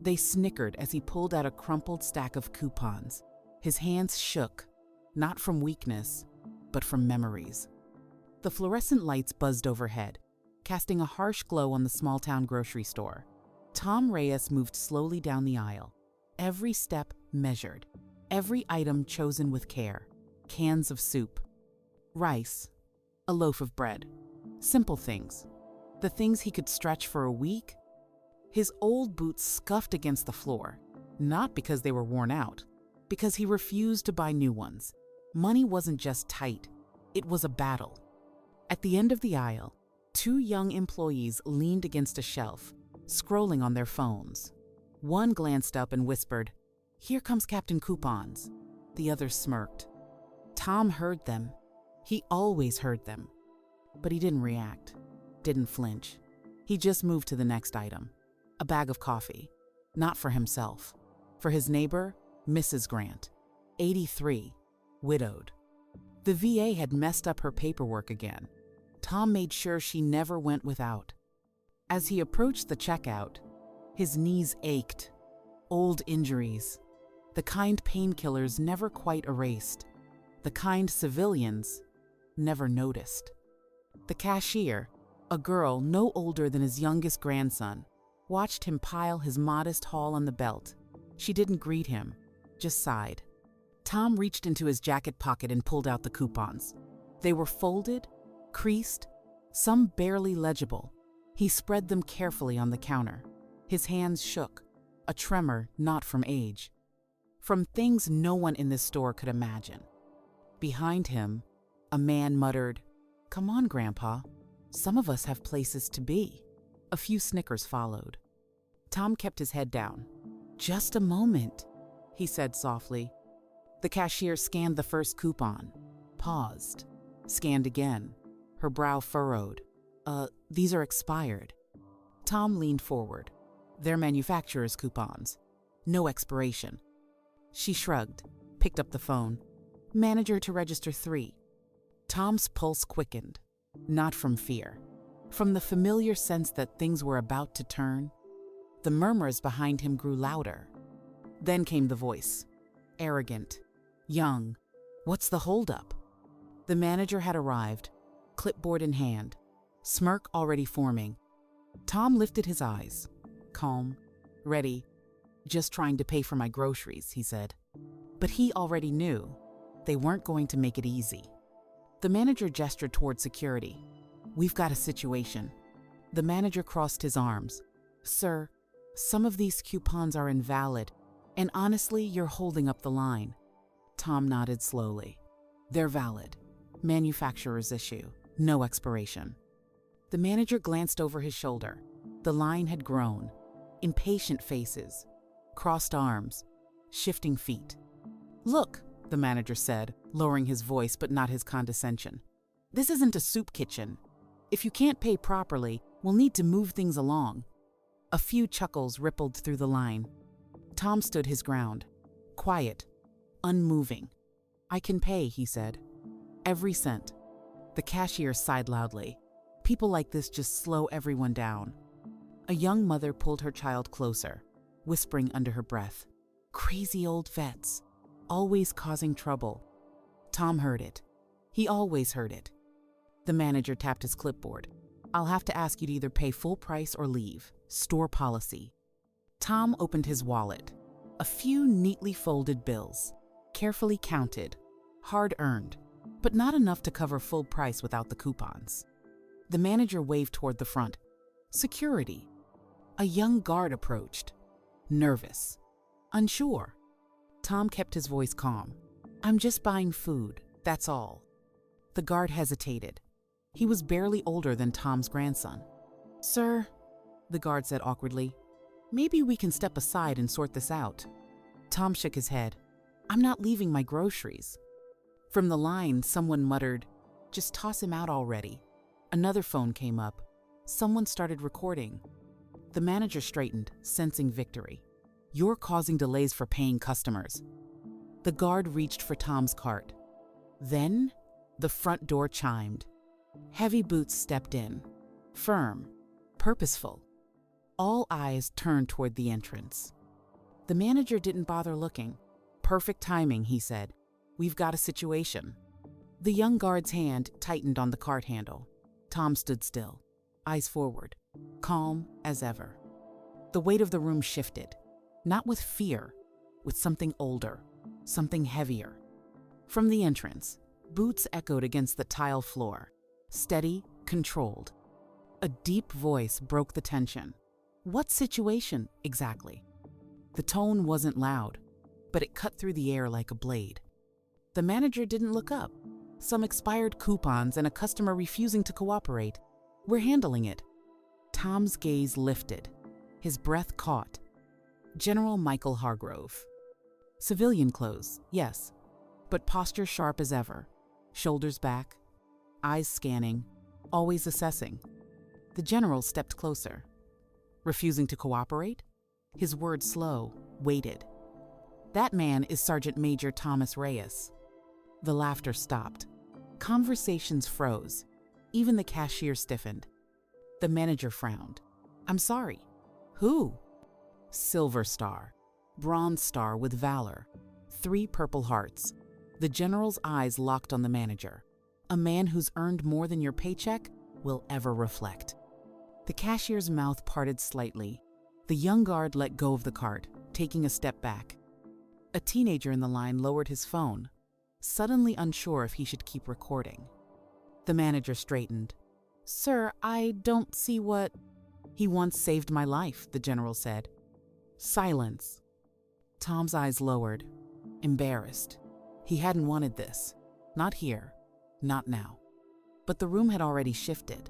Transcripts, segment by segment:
They snickered as he pulled out a crumpled stack of coupons. His hands shook, not from weakness, but from memories. The fluorescent lights buzzed overhead, casting a harsh glow on the small-town grocery store. Tom Reyes moved slowly down the aisle, every step measured, every item chosen with care. Cans of soup, rice, a loaf of bread. Simple things. The things he could stretch for a week. His old boots scuffed against the floor, not because they were worn out, because he refused to buy new ones. Money wasn't just tight, it was a battle. At the end of the aisle, two young employees leaned against a shelf, scrolling on their phones. One glanced up and whispered, "Here comes Captain Coupons." The other smirked. Tom heard them. He always heard them. But he didn't react, didn't flinch. He just moved to the next item. A bag of coffee. Not for himself. For his neighbor, Mrs. Grant, 83, widowed. The VA had messed up her paperwork again. Tom made sure she never went without. As he approached the checkout, his knees ached. Old injuries. The kind painkillers never quite erased. The kind civilians never noticed. The cashier, a girl no older than his youngest grandson, watched him pile his modest haul on the belt. She didn't greet him, just sighed. Tom reached into his jacket pocket and pulled out the coupons. They were folded, creased, some barely legible. He spread them carefully on the counter. His hands shook, a tremor not from age, from things no one in this store could imagine. Behind him, a man muttered, "Come on, Grandpa. Some of us have places to be." A few snickers followed. Tom kept his head down. "Just a moment," he said softly. The cashier scanned the first coupon, paused, scanned again, her brow furrowed. These are expired." Tom leaned forward. "They're manufacturer's coupons. No expiration." She shrugged, picked up the phone. "Manager to register 3. Tom's pulse quickened, not from fear, from the familiar sense that things were about to turn. The murmurs behind him grew louder. Then came the voice, arrogant, young. "What's the holdup?" The manager had arrived, clipboard in hand, smirk already forming. Tom lifted his eyes, calm, ready. "Just trying to pay for my groceries," he said. But he already knew they weren't going to make it easy. The manager gestured toward security. "We've got a situation." The manager crossed his arms. "Sir, some of these coupons are invalid, and honestly, you're holding up the line." Tom nodded slowly. "They're valid. Manufacturer's issue. No expiration." The manager glanced over his shoulder. The line had grown. Impatient faces, crossed arms, shifting feet. "Look," the manager said, lowering his voice but not his condescension. "This isn't a soup kitchen. If you can't pay properly, we'll need to move things along." A few chuckles rippled through the line. Tom stood his ground, quiet, unmoving. "I can pay," he said. "Every cent." The cashier sighed loudly. People like this just slow everyone down. A young mother pulled her child closer, whispering under her breath, "Crazy old vets, always causing trouble." Tom heard it. He always heard it. The manager tapped his clipboard. "I'll have to ask you to either pay full price or leave. Store policy." Tom opened his wallet. A few neatly folded bills, carefully counted, hard-earned, but not enough to cover full price without the coupons. The manager waved toward the front. "Security." A young guard approached, nervous, unsure. Tom kept his voice calm. "I'm just buying food, that's all." The guard hesitated. He was barely older than Tom's grandson. "Sir," the guard said awkwardly, "maybe we can step aside and sort this out." Tom shook his head. "I'm not leaving my groceries." From the line, someone muttered, "Just toss him out already." Another phone came up. Someone started recording. The manager straightened, sensing victory. "You're causing delays for paying customers." The guard reached for Tom's cart. Then, the front door chimed. Heavy boots stepped in, firm, purposeful. All eyes turned toward the entrance. The manager didn't bother looking. "Perfect timing," he said. "We've got a situation." The young guard's hand tightened on the cart handle. Tom stood still, eyes forward, calm as ever. The weight of the room shifted, not with fear, with something older, something heavier. From the entrance, boots echoed against the tile floor, steady, controlled. A deep voice broke the tension. What situation, exactly? The tone wasn't loud, but it cut through the air like a blade. The manager didn't look up. Some expired coupons and a customer refusing to cooperate. "We're handling it." Tom's gaze lifted. His breath caught. General Michael Hargrove. Civilian clothes, yes, but posture sharp as ever. Shoulders back, eyes scanning, always assessing. The general stepped closer. "Refusing to cooperate?" His words slow, weighted. "That man is Sergeant Major Thomas Reyes." The laughter stopped. Conversations froze. Even the cashier stiffened. The manager frowned. "I'm sorry." "Who?" "Silver Star. Bronze Star with Valor. 3 Purple Hearts." The general's eyes locked on the manager. "A man who's earned more than your paycheck will ever reflect." The cashier's mouth parted slightly. The young guard let go of the cart, taking a step back. A teenager in the line lowered his phone, suddenly unsure if he should keep recording. The manager straightened. "Sir, I don't see what—" "He once saved my life," the general said. Silence. Tom's eyes lowered, embarrassed. He hadn't wanted this. Not here. Not now. But the room had already shifted.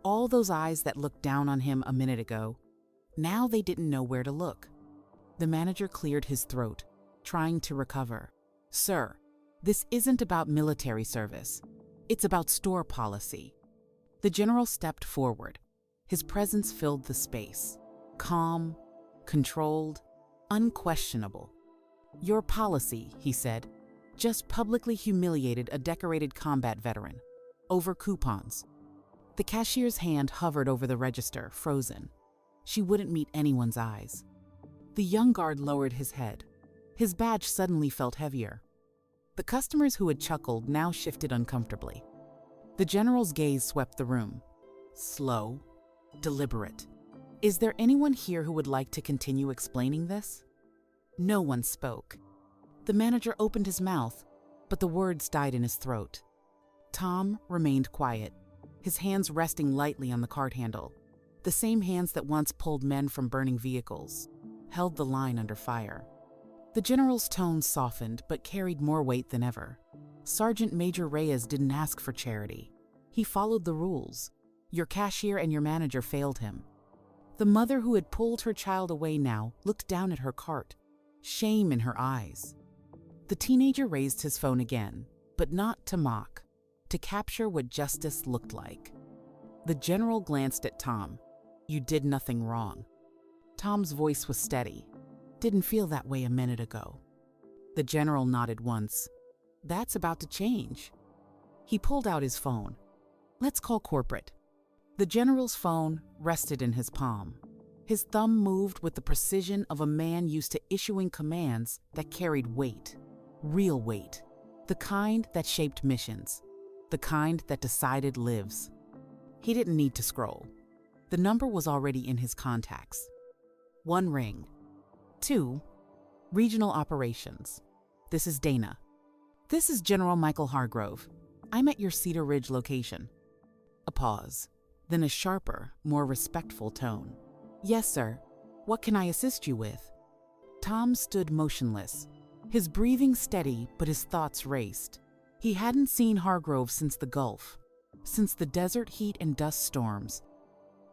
All those eyes that looked down on him a minute ago, now they didn't know where to look. The manager cleared his throat, trying to recover. "Sir, this isn't about military service. It's about store policy." The general stepped forward. His presence filled the space. Calm, controlled, unquestionable. "Your policy," he said, just publicly humiliated a decorated combat veteran. Over coupons. The cashier's hand hovered over the register, frozen. She wouldn't meet anyone's eyes. The young guard lowered his head. His badge suddenly felt heavier. The customers who had chuckled now shifted uncomfortably. The general's gaze swept the room. Slow, deliberate. "Is there anyone here who would like to continue explaining this?" No one spoke. The manager opened his mouth, but the words died in his throat. Tom remained quiet, his hands resting lightly on the cart handle, the same hands that once pulled men from burning vehicles, held the line under fire. The general's tone softened but carried more weight than ever. Sergeant Major Reyes didn't ask for charity. He followed the rules. Your cashier and your manager failed him. The mother who had pulled her child away now looked down at her cart, shame in her eyes. The teenager raised his phone again, but not to mock, to capture what justice looked like. The general glanced at Tom. "You did nothing wrong." Tom's voice was steady. "Didn't feel that way a minute ago." The general nodded once. "That's about to change." He pulled out his phone. "Let's call corporate." The general's phone rested in his palm. His thumb moved with the precision of a man used to issuing commands that carried weight, real weight, the kind that shaped missions, the kind that decided lives. He didn't need to scroll. The number was already in his contacts. 1 ring. 2. Regional operations. "This is Dana." "This is General Michael Hargrove. I'm at your Cedar Ridge location." A pause, then a sharper, more respectful tone. "Yes, sir. What can I assist you with?" Tom stood motionless, his breathing steady, but his thoughts raced. He hadn't seen Hargrove since the Gulf, since the desert heat and dust storms,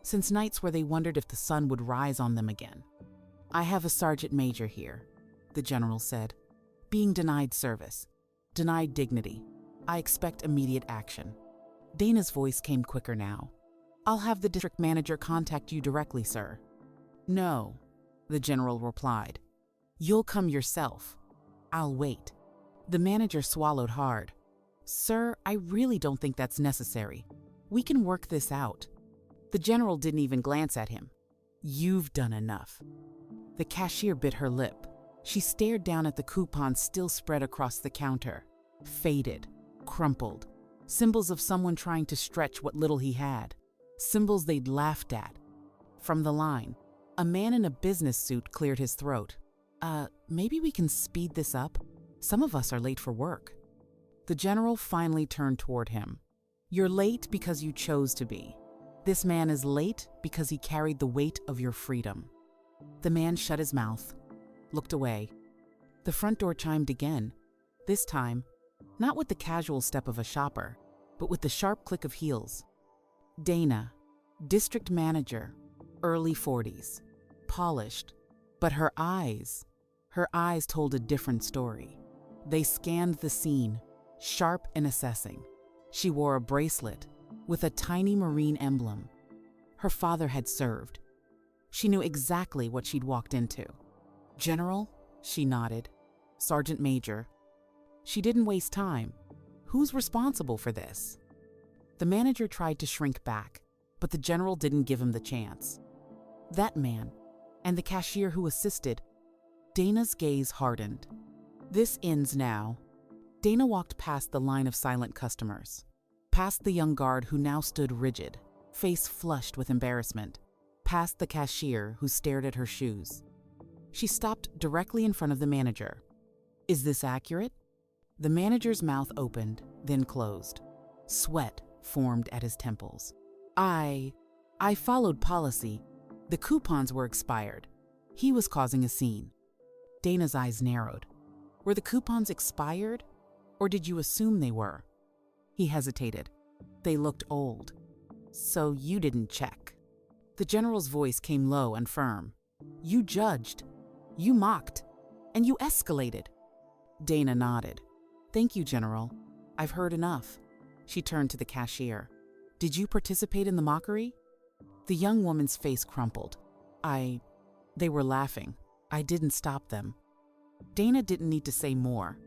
since nights where they wondered if the sun would rise on them again. "I have a sergeant major here," the general said. "Being denied service, denied dignity. I expect immediate action." Dana's voice came quicker now. "I'll have the district manager contact you directly, sir." "No," the general replied. "You'll come yourself. I'll wait." The manager swallowed hard. "Sir, I really don't think that's necessary. We can work this out." The general didn't even glance at him. "You've done enough." The cashier bit her lip. She stared down at the coupons still spread across the counter. Faded, crumpled. Symbols of someone trying to stretch what little he had. Symbols they'd laughed at. From the line, a man in a business suit cleared his throat. Maybe we can speed this up? Some of us are late for work." The general finally turned toward him. "You're late because you chose to be. This man is late because he carried the weight of your freedom." The man shut his mouth, looked away. The front door chimed again, this time, not with the casual step of a shopper, but with the sharp click of heels. Dana, district manager, early 40s, polished, but her eyes told a different story. They scanned the scene, sharp and assessing. She wore a bracelet with a tiny marine emblem. Her father had served. She knew exactly what she'd walked into. "General?" She nodded. "Sergeant Major." She didn't waste time. Who's responsible for this? The manager tried to shrink back, but the general didn't give him the chance. That man, and the cashier who assisted. Dana's gaze hardened. "This ends now." Dana walked past the line of silent customers, past the young guard who now stood rigid, face flushed with embarrassment, past the cashier who stared at her shoes. She stopped directly in front of the manager. "Is this accurate?" The manager's mouth opened, then closed. Sweat formed at his temples. I followed policy. The coupons were expired. He was causing a scene." Dana's eyes narrowed. "Were the coupons expired? Or did you assume they were?" He hesitated. "They looked old. So you didn't check." The general's voice came low and firm. "You judged. You mocked. And you escalated." Dana nodded. "Thank you, General. I've heard enough." She turned to the cashier. "Did you participate in the mockery?" The young woman's face crumpled. They were laughing. I didn't stop them." Dana didn't need to say more.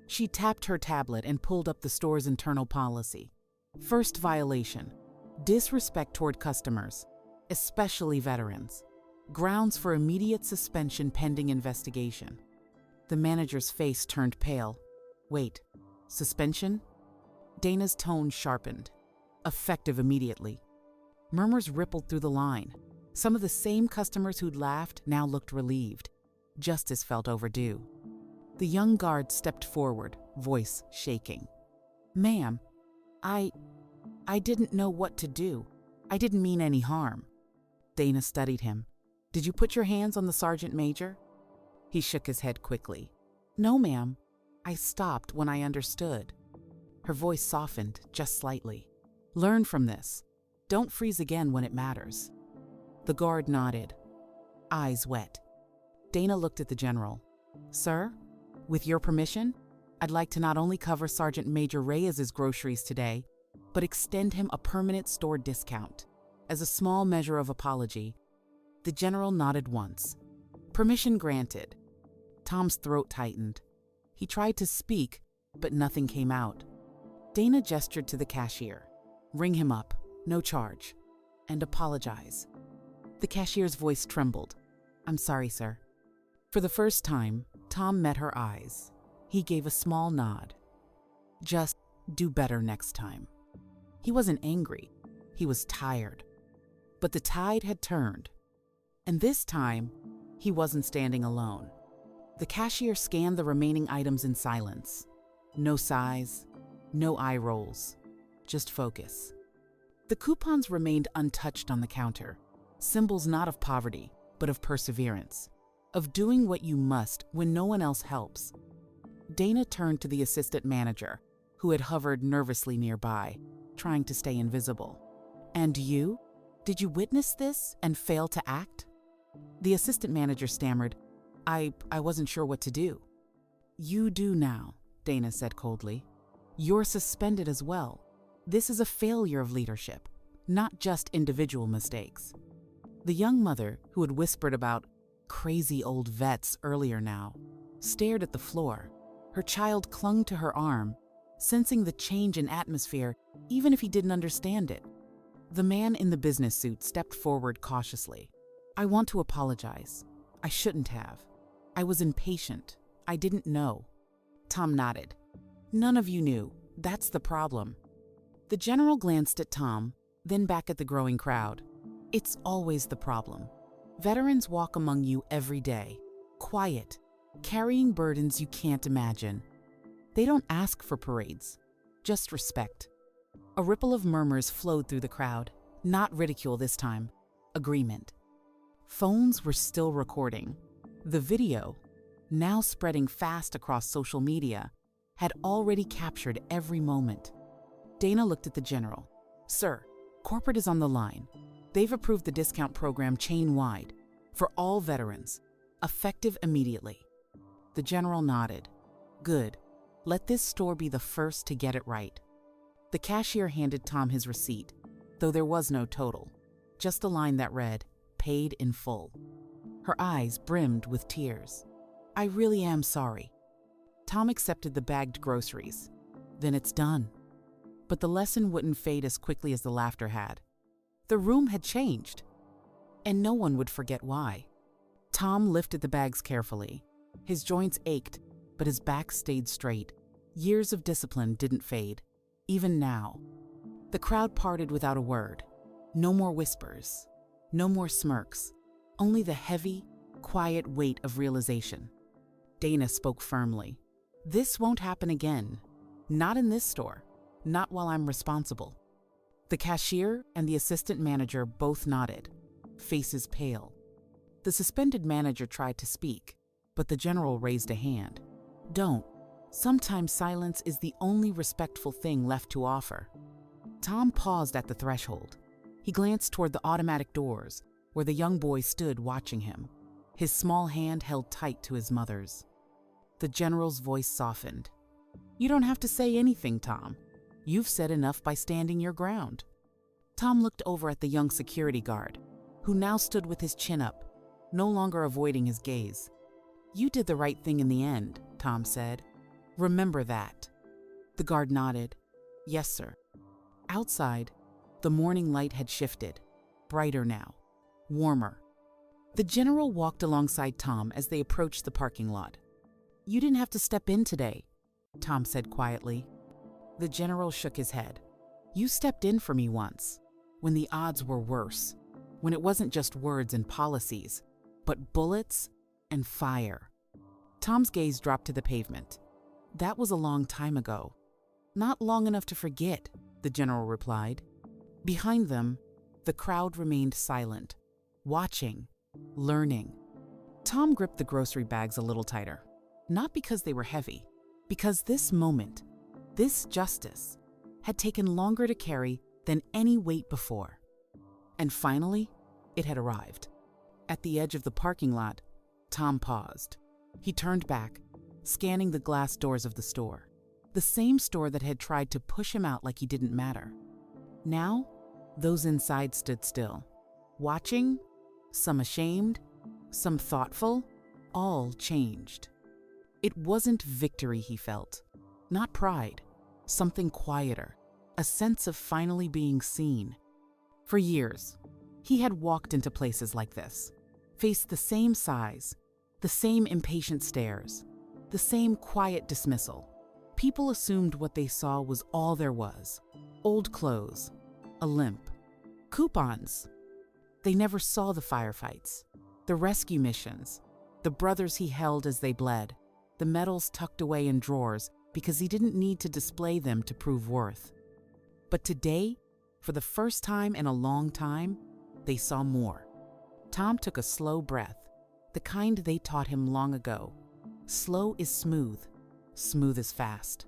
She tapped her tablet and pulled up the store's internal policy. First violation: disrespect toward customers, especially veterans. Grounds for immediate suspension pending investigation. The manager's face turned pale. "Wait, suspension?" Dana's tone sharpened. "Effective immediately." Murmurs rippled through the line. Some of the same customers who'd laughed now looked relieved. Justice felt overdue. The young guard stepped forward, voice shaking. "Ma'am, I didn't know what to do. I didn't mean any harm." Dana studied him. "Did you put your hands on the sergeant major?" He shook his head quickly. "No, ma'am. I stopped when I understood." Her voice softened just slightly. "Learn from this. Don't freeze again when it matters." The guard nodded, eyes wet. Dana looked at the general. "Sir, with your permission, I'd like to not only cover Sergeant Major Reyes's groceries today, but extend him a permanent store discount. As a small measure of apology." The general nodded once. Permission granted. Tom's throat tightened. He tried to speak, but nothing came out. Dana gestured to the cashier. "Ring him up, no charge, and apologize." The cashier's voice trembled. "I'm sorry, sir." For the first time, Tom met her eyes. He gave a small nod. "Just do better next time." He wasn't angry. He was tired. But the tide had turned. And this time, he wasn't standing alone. The cashier scanned the remaining items in silence. No sighs, no eye rolls, just focus. The coupons remained untouched on the counter, symbols not of poverty, but of perseverance, of doing what you must when no one else helps. Dana turned to the assistant manager, who had hovered nervously nearby, trying to stay invisible. "And you? Did you witness this and fail to act?" The assistant manager stammered, I wasn't sure what to do." "You do now," Dana said coldly. "You're suspended as well. This is a failure of leadership, not just individual mistakes." The young mother, who had whispered about crazy old vets earlier now, stared at the floor. Her child clung to her arm, sensing the change in atmosphere even if he didn't understand it. The man in the business suit stepped forward cautiously. "I want to apologize. I shouldn't have. I was impatient. I didn't know. Tom nodded. None of you knew. That's the problem. The general glanced at Tom, then back at the growing crowd. It's always the problem. Veterans walk among you every day, quiet, carrying burdens you can't imagine. They don't ask for parades, just respect. A ripple of murmurs flowed through the crowd, not ridicule this time, agreement. Phones were still recording. The video, now spreading fast across social media, had already captured every moment. Dana looked at the general. Sir, corporate is on the line. They've approved the discount program chain-wide for all veterans, effective immediately. The general nodded. Good. Let this store be the first to get it right. The cashier handed Tom his receipt, though there was no total, just a line that read, paid in full. Her eyes brimmed with tears. I really am sorry. Tom accepted the bagged groceries. Then it's done. But the lesson wouldn't fade as quickly as the laughter had. The room had changed, and no one would forget why. Tom lifted the bags carefully. His joints ached, but his back stayed straight. Years of discipline didn't fade, even now. The crowd parted without a word. No more whispers, no more smirks, only the heavy, quiet weight of realization. Dana spoke firmly. This won't happen again. Not in this store. Not while I'm responsible. The cashier and the assistant manager both nodded, faces pale. The suspended manager tried to speak, but the general raised a hand. Don't. Sometimes silence is the only respectful thing left to offer. Tom paused at the threshold. He glanced toward the automatic doors, where the young boy stood watching him, his small hand held tight to his mother's. The general's voice softened. You don't have to say anything, Tom. You've said enough by standing your ground. Tom looked over at the young security guard, who now stood with his chin up, no longer avoiding his gaze. You did the right thing in the end, Tom said. Remember that. The guard nodded. Yes, sir. Outside, the morning light had shifted, brighter now, warmer. The general walked alongside Tom as they approached the parking lot. You didn't have to step in today, Tom said quietly. The general shook his head. You stepped in for me once, when the odds were worse, when it wasn't just words and policies, but bullets and fire. Tom's gaze dropped to the pavement. That was a long time ago. Not long enough to forget, the general replied. Behind them, the crowd remained silent, watching, learning. Tom gripped the grocery bags a little tighter, not because they were heavy, because this moment, this justice, had taken longer to carry than any weight before. And finally, it had arrived. At the edge of the parking lot, Tom paused. He turned back, scanning the glass doors of the store, the same store that had tried to push him out like he didn't matter. Now, those inside stood still, watching, some ashamed, some thoughtful, all changed. It wasn't victory he felt, not pride, something quieter, a sense of finally being seen. For years, he had walked into places like this, faced the same sighs, the same impatient stares, the same quiet dismissal. People assumed what they saw was all there was. Old clothes, a limp, coupons. They never saw the firefights, the rescue missions, the brothers he held as they bled, the medals tucked away in drawers because he didn't need to display them to prove worth. But today, for the first time in a long time, they saw more. Tom took a slow breath, the kind they taught him long ago. Slow is smooth, smooth is fast.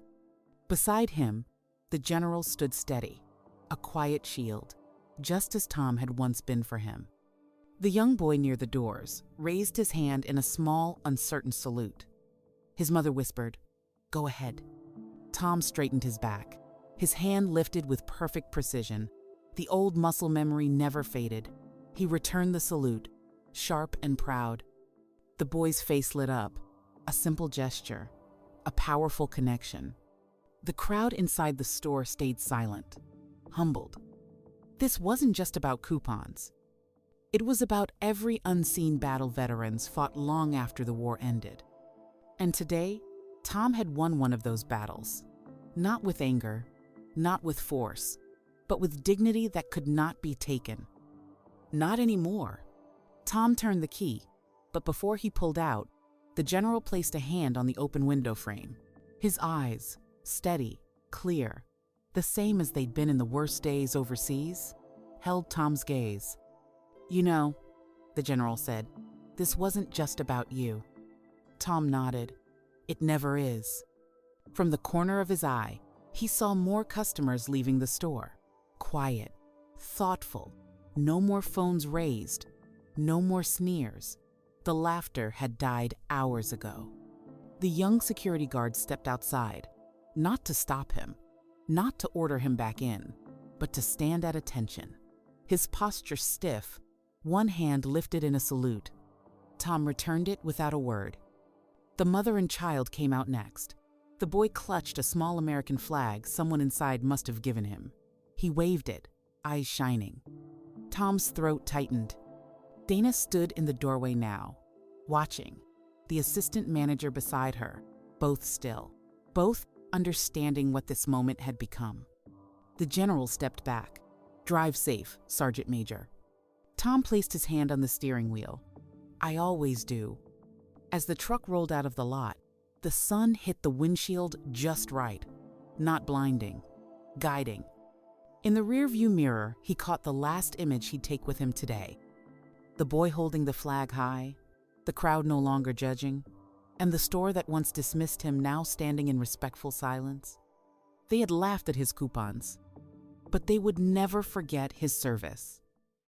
Beside him, the general stood steady, a quiet shield, just as Tom had once been for him. The young boy near the doors raised his hand in a small, uncertain salute. His mother whispered, "Go ahead." Tom straightened his back, his hand lifted with perfect precision. The old muscle memory never faded. He returned the salute, sharp and proud. The boy's face lit up, a simple gesture, a powerful connection. The crowd inside the store stayed silent, humbled. This wasn't just about coupons. It was about every unseen battle veterans fought long after the war ended. And today, Tom had won one of those battles. Not with anger, not with force, but with dignity that could not be taken. Not anymore. Tom turned the key, but before he pulled out, the general placed a hand on the open window frame. His eyes, steady, clear, the same as they'd been in the worst days overseas, held Tom's gaze. "You know," the general said, "this wasn't just about you." Tom nodded. "It never is." From the corner of his eye, he saw more customers leaving the store. Quiet, thoughtful, no more phones raised, no more sneers. The laughter had died hours ago. The young security guard stepped outside, not to stop him, not to order him back in, but to stand at attention. His posture stiff, one hand lifted in a salute. Tom returned it without a word. The mother and child came out next. The boy clutched a small American flag someone inside must have given him. He waved it, eyes shining. Tom's throat tightened. Dana stood in the doorway now, watching, the assistant manager beside her, both still, both understanding what this moment had become. The general stepped back. "Drive safe, Sergeant Major." Tom placed his hand on the steering wheel. "I always do." As the truck rolled out of the lot, the sun hit the windshield just right, not blinding, guiding. In the rearview mirror, he caught the last image he'd take with him today. The boy holding the flag high, the crowd no longer judging, and the store that once dismissed him now standing in respectful silence. They had laughed at his coupons, but they would never forget his service.